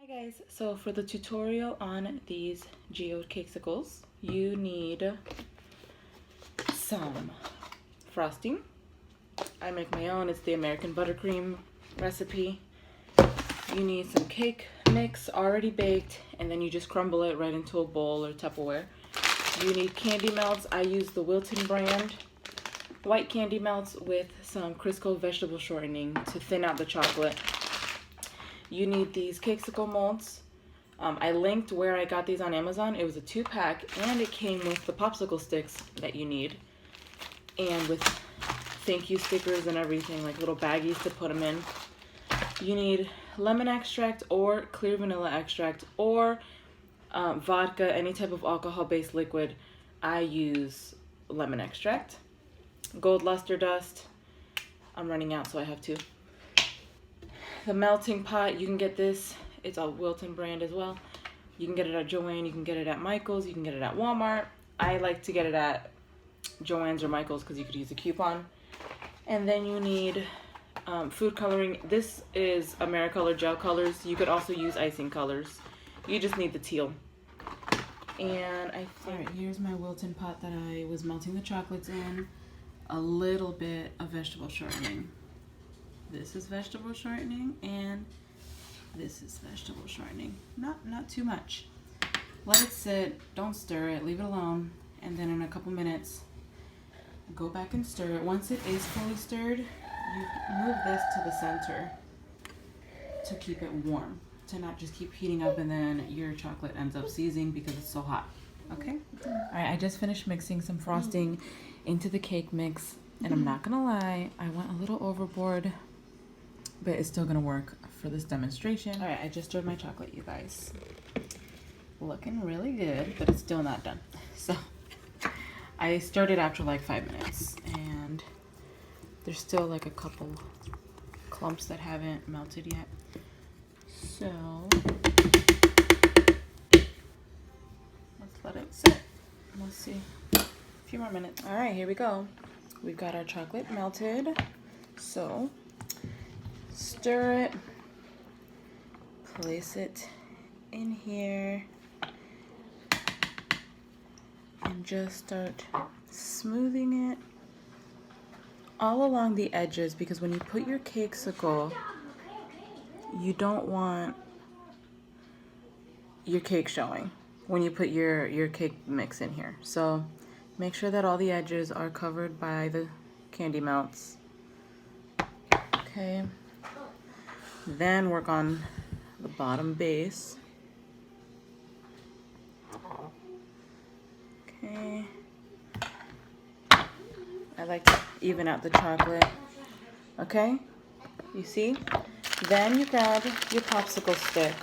Hi guys, so for the tutorial on these Geode Cakesicles, you need some frosting. I make my own, it's the American buttercream recipe. You need some cake mix already baked, and then you just crumble it right into a bowl or Tupperware. You need candy melts. I use the Wilton brand white candy melts with some Crisco vegetable shortening to thin out the chocolate. You need these Cakesicle molds. I linked where I got these on Amazon. It was a 2-pack, and it came with the popsicle sticks that you need, and with thank you stickers and everything, like little baggies to put them in. You need lemon extract or clear vanilla extract or vodka, any type of alcohol-based liquid. I use lemon extract. Gold luster dust. I'm running out, so I have two. The melting pot, you can get this. It's a Wilton brand as well. You can get it at Joann, you can get it at Michael's, you can get it at Walmart. I like to get it at Joann's or Michael's because you could use a coupon. And then you need food coloring. This is AmeriColor gel colors. You could also use icing colors. You just need the teal. And I think... Alright, here's my Wilton pot that I was melting the chocolates in. A little bit of vegetable shortening. This is vegetable shortening, and this is vegetable shortening. Not too much. Let it sit, don't stir it, leave it alone, and then in a couple minutes, go back and stir it. Once it is fully stirred, you move this to the center to keep it warm, to not just keep heating up and then your chocolate ends up seizing because it's so hot, okay? All right, I just finished mixing some frosting into the cake mix, and I'm not gonna lie, I went a little overboard, but it's still gonna work for this demonstration. All right, I just stirred my chocolate, you guys. Looking really good, but it's still not done. So I stirred it after like 5 minutes, and there's still like a couple clumps that haven't melted yet. So let's let it sit. Let's see, a few more minutes. All right, here we go. We've got our chocolate melted. So stir it, place it in here, and just start smoothing it all along the edges, because when you put your cakesicle, you don't want your cake showing when you put your cake mix in here. So make sure that all the edges are covered by the candy melts. Okay. Then work on the bottom base. Okay. I like to even out the chocolate. Okay? You see? Then you grab your popsicle stick.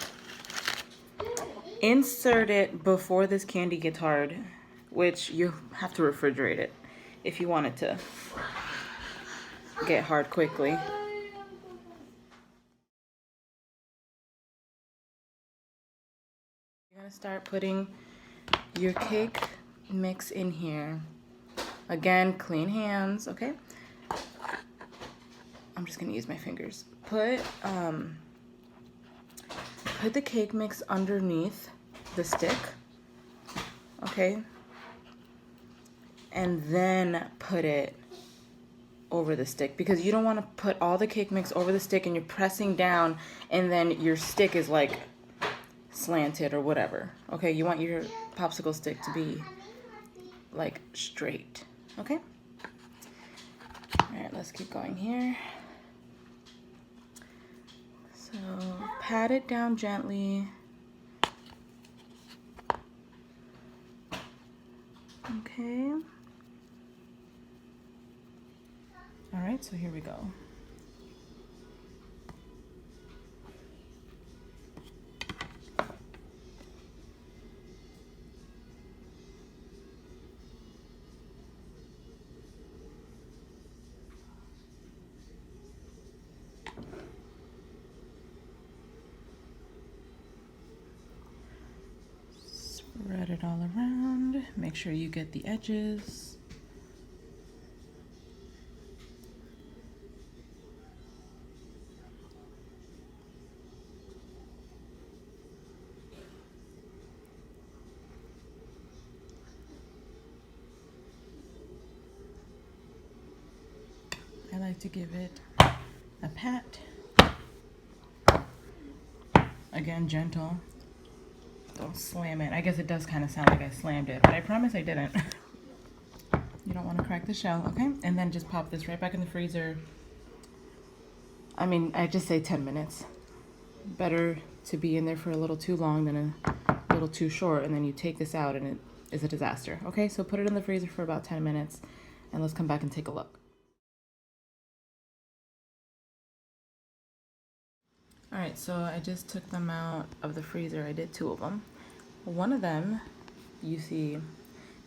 Insert it before this candy gets hard, which you have to refrigerate it if you want it to get hard quickly. You're gonna start putting your cake mix in here. Again, clean hands, okay? I'm just gonna use my fingers. Put the cake mix underneath the stick, okay? And then put it over the stick, because you don't want to put all the cake mix over the stick and you're pressing down and then your stick is like slanted or whatever. Okay, you want your popsicle stick to be like straight. Okay? Alright, let's keep going here. So pat it down gently. Okay. Alright, so here we go. Spread it all around. Make sure you get the edges. I like to give it a pat. Again, gentle. Don't slam it. I guess it does kind of sound like I slammed it, but I promise I didn't. You don't want to crack the shell, okay? And then just pop this right back in the freezer. I mean, I just say 10 minutes. Better to be in there for a little too long than a little too short, and then you take this out and it is a disaster. Okay, so put it in the freezer for about 10 minutes, and let's come back and take a look. All right, so I just took them out of the freezer. I did 2 of them. One of them, you see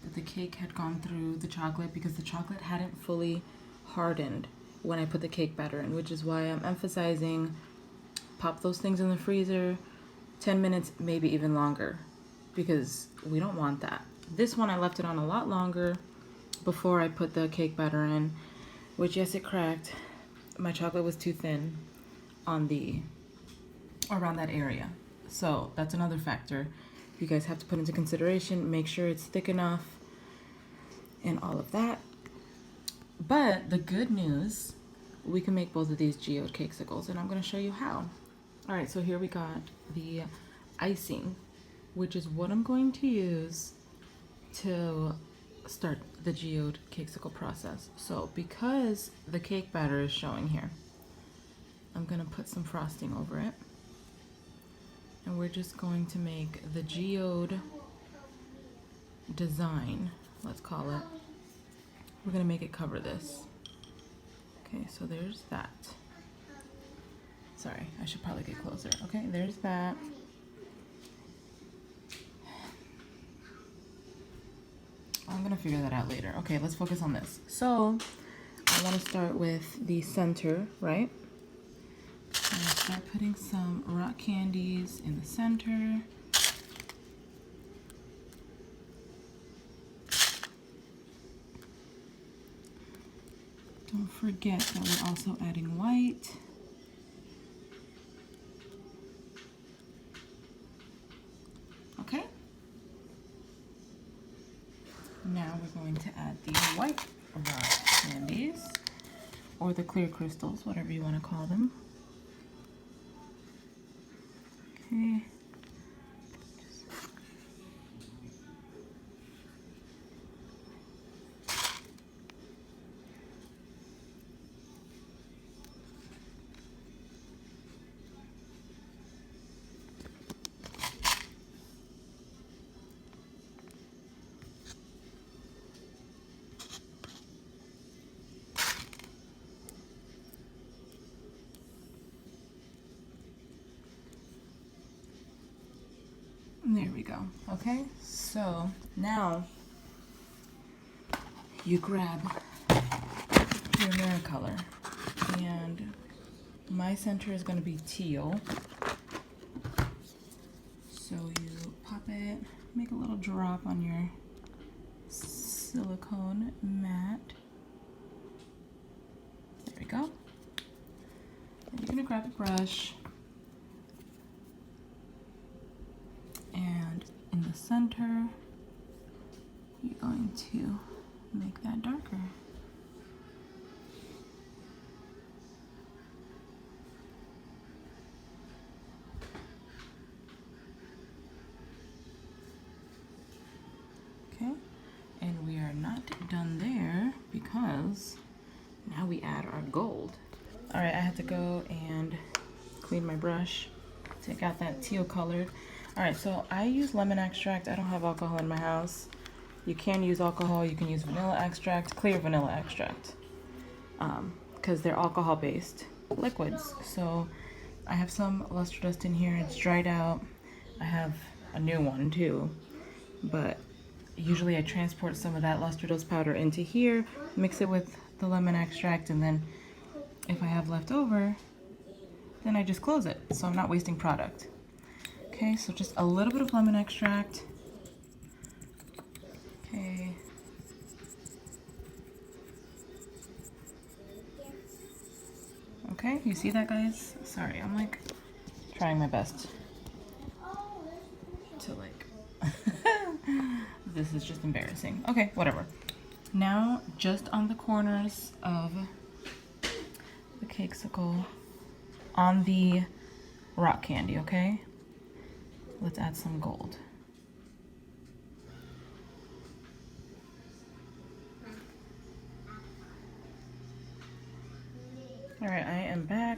that the cake had gone through the chocolate because the chocolate hadn't fully hardened when I put the cake batter in, which is why I'm emphasizing pop those things in the freezer 10 minutes, maybe even longer, because we don't want that. This one I left it on a lot longer before I put the cake batter in, which yes, it cracked. My chocolate was too thin on around that area. So that's another factor you guys have to put into consideration. Make sure it's thick enough and all of that. But the good news, we can make both of these geode cakesicles, and I'm going to show you how. All right, so here we got the icing, which is what I'm going to use to start the geode cakesicle process. So because the cake batter is showing here, I'm going to put some frosting over it. And we're just going to make the geode design, let's call it. We're going to make it cover this. Okay, so there's that. Sorry, I should probably get closer. Okay, there's that. I'm going to figure that out later. Okay, let's focus on this. So I want to start with the center, right? I'm going to start putting some rock candies in the center. Don't forget that we're also adding white. Okay. Now we're going to add the white rock candies, or the clear crystals, whatever you want to call them. Okay. There we go. Okay, so now you grab your mirror color, and my center is going to be teal. So you pop it, make a little drop on your silicone mat. There we go. And you're going to grab a brush, and in the center, you're going to make that darker. Okay, and we are not done there because now we add our gold. All right, I had to go and clean my brush, take out that teal colored. All right, so I use lemon extract. I don't have alcohol in my house. You can use alcohol. You can use vanilla extract, clear vanilla extract, because they're alcohol-based liquids. So I have some luster dust in here. It's dried out. I have a new one too, but usually I transport some of that luster dust powder into here, mix it with the lemon extract, and then if I have left over, then I just close it, so I'm not wasting product. Okay, so just a little bit of lemon extract. Okay. Okay, you see that, guys? Sorry, I'm like trying my best to like, this is just embarrassing. Okay, whatever. Now, just on the corners of Cakesicle on the rock candy, okay? Let's add some gold. All right, I am back.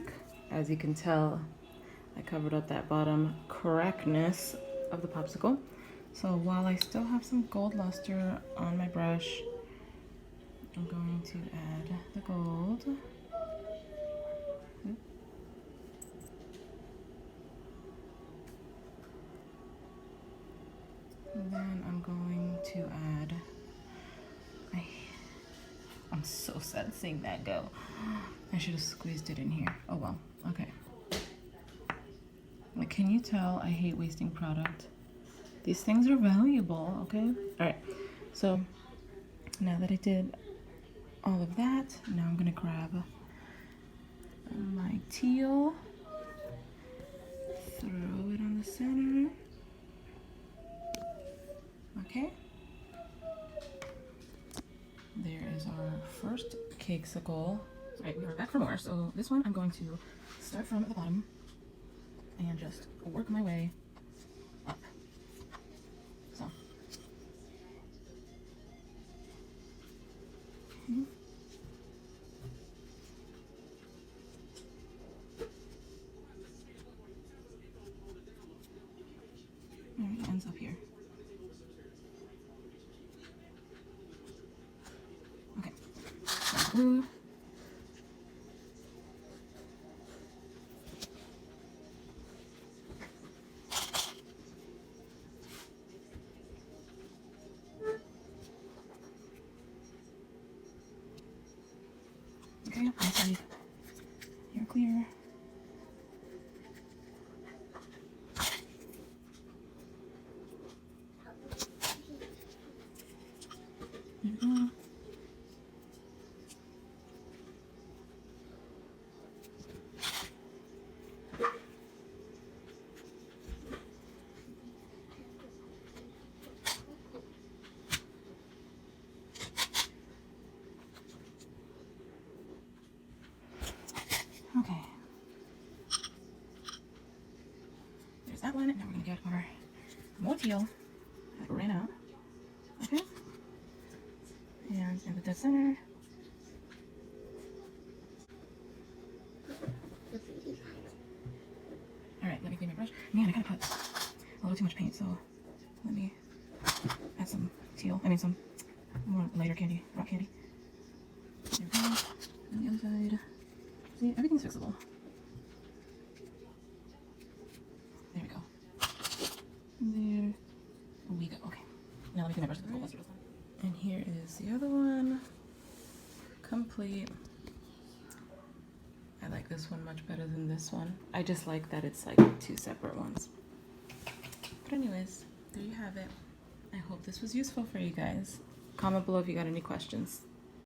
As you can tell, I covered up that bottom crackness of the popsicle. So while I still have some gold luster on my brush, I'm going to add the gold. And then I'm going to add, I'm so sad seeing that go. I should have squeezed it in here. Oh well, okay. Like, can you tell I hate wasting product? These things are valuable, okay? All right, so now that I did all of that, now I'm gonna grab my teal, throw it on the center, okay? There is our first cakesicle. All right, we are back for more. So this one I'm going to start from the bottom and just work my way up. So. It ends up here. Okay. So glue. Okay, one side. You're clear. There we go. Okay. There's that one. Now we're gonna get our more teal that ran out. Okay. And in the dead center. Alright, let me clean my brush. Man, I kind of put a little too much paint, so let me add some teal. I mean, some more lighter candy, rock candy. There we go. On the other side. See, everything's fixable. There we go. There we go. Okay. Now let me clean my brush with the gold luster. And here is the other one. Complete. I like this one much better than this one. I just like that it's like two separate ones. But anyways, there you have it. I hope this was useful for you guys. Comment below if you got any questions.